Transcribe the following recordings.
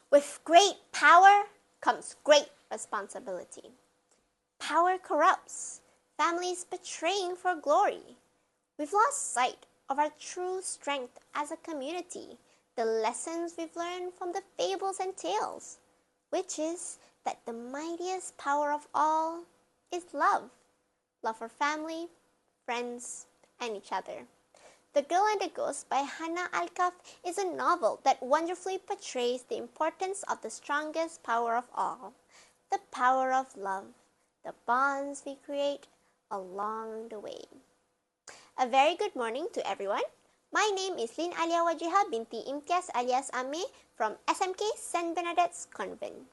With great power comes great responsibility. Power corrupts, families betraying for glory. We've lost sight of our true strength as a community, the lessons we've learned from the fables and tales, which is that the mightiest power of all is love. Love for family, friends, and each other. The Girl and the Ghost by Hannah Alkaf is a novel that wonderfully portrays the importance of the strongest power of all, the power of love, the bonds we create along the way. A very good morning to everyone. My name is Lin Alia Wajiha binti Imtiaz alias Ame from SMK St. Bernadette's Convent.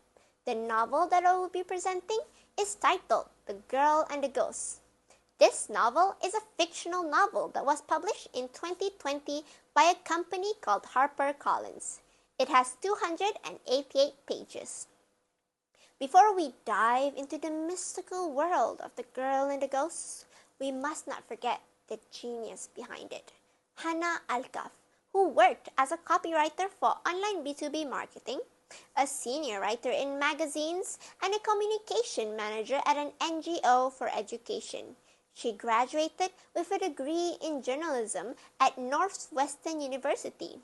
The novel that I will be presenting is titled The Girl and the Ghost. This novel is a fictional novel that was published in 2020 by a company called HarperCollins. It has 288 pages. Before we dive into the mystical world of The Girl and the Ghost, we must not forget the genius behind it, Hannah Alkaf, who worked as a copywriter for online B2B marketing, a senior writer in magazines, and a communication manager at an NGO for education. She graduated with a degree in journalism at Northwestern University.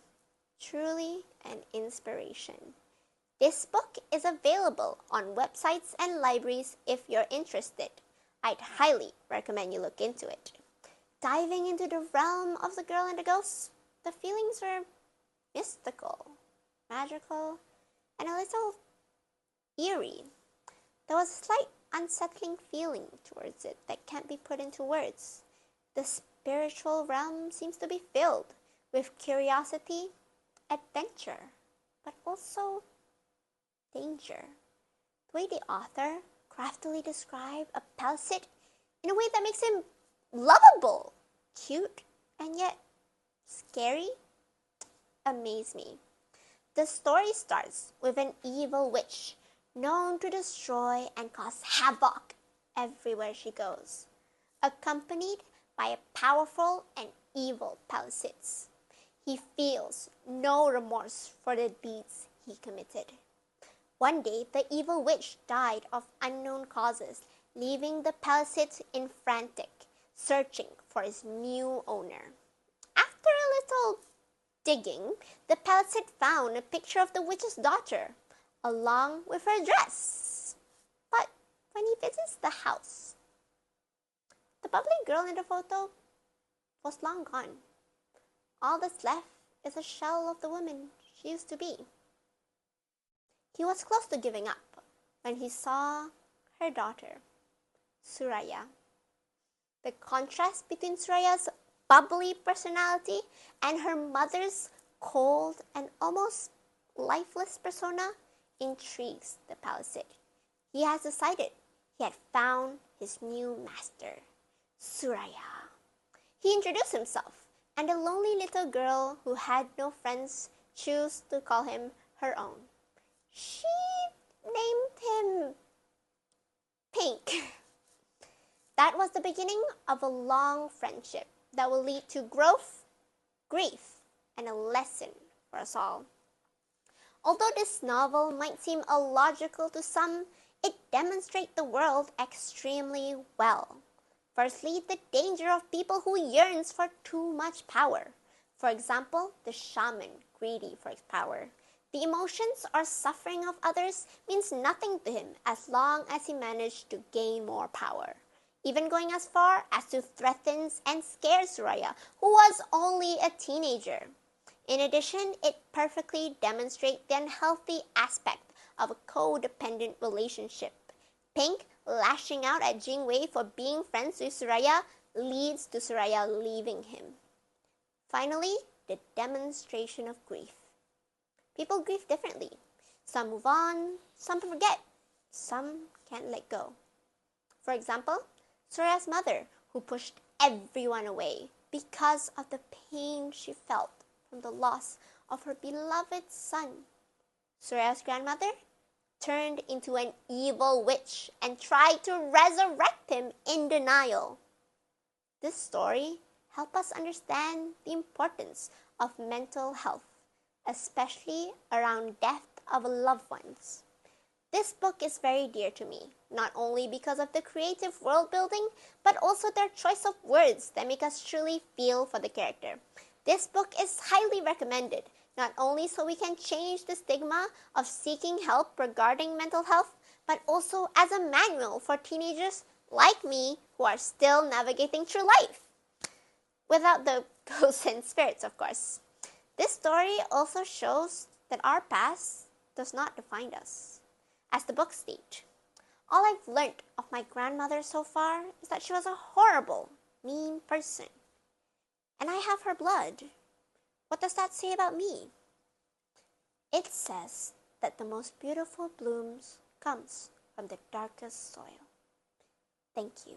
Truly an inspiration. This book is available on websites and libraries if you're interested. I'd highly recommend you look into it. Diving into the realm of The Girl and the Ghost, the feelings were mystical, magical, and a little eerie. There was a slight unsettling feeling towards it that can't be put into words. The spiritual realm seems to be filled with curiosity, adventure, but also danger. The way the author craftily described a palisade in a way that makes him lovable, cute, and yet scary amazed me. The story starts with an evil witch known to destroy and cause havoc everywhere she goes, accompanied by a powerful and evil palisades. He feels no remorse for the deeds he committed. One day, the evil witch died of unknown causes, leaving the palisades in frantic, searching for his new owner. After a little digging, the palisade found a picture of the witch's daughter, along with her dress. But when he visits the house, the bubbly girl in the photo was long gone. All that's left is a shell of the woman she used to be. He was close to giving up when he saw her daughter, Suraya. The contrast between Suraya's bubbly personality and her mother's cold and almost lifeless persona intrigues the palisade. He has decided he had found his new master, Suraya. He introduced himself, and the lonely little girl who had no friends chose to call him her own. She named him Pink. That was the beginning of a long friendship that will lead to growth, grief, and a lesson for us all. Although this novel might seem illogical to some, it demonstrates the world extremely well. Firstly, the danger of people who yearns for too much power. For example, the shaman greedy for his power. The emotions or suffering of others means nothing to him as long as he managed to gain more power, even going as far as to threaten and scare Suraya, who was only a teenager. In addition, it perfectly demonstrates the unhealthy aspect of a codependent relationship. Pink lashing out at Jingwei for being friends with Suraya leads to Suraya leaving him. Finally, the demonstration of grief. People grieve differently. Some move on, some forget, some can't let go. For example, Suraya's mother, who pushed everyone away because of the pain she felt from the loss of her beloved son. Suraya's grandmother turned into an evil witch and tried to resurrect him in denial. This story helps us understand the importance of mental health, especially around death of loved ones. This book is very dear to me, not only because of the creative world building, but also their choice of words that make us truly feel for the character. This book is highly recommended, not only so we can change the stigma of seeking help regarding mental health, but also as a manual for teenagers like me who are still navigating through life. Without the ghosts and spirits, of course. This story also shows that our past does not define us. As the book states, all I've learned of my grandmother so far is that she was a horrible, mean person. And I have her blood. What does that say about me? It says that the most beautiful blooms comes from the darkest soil. Thank you.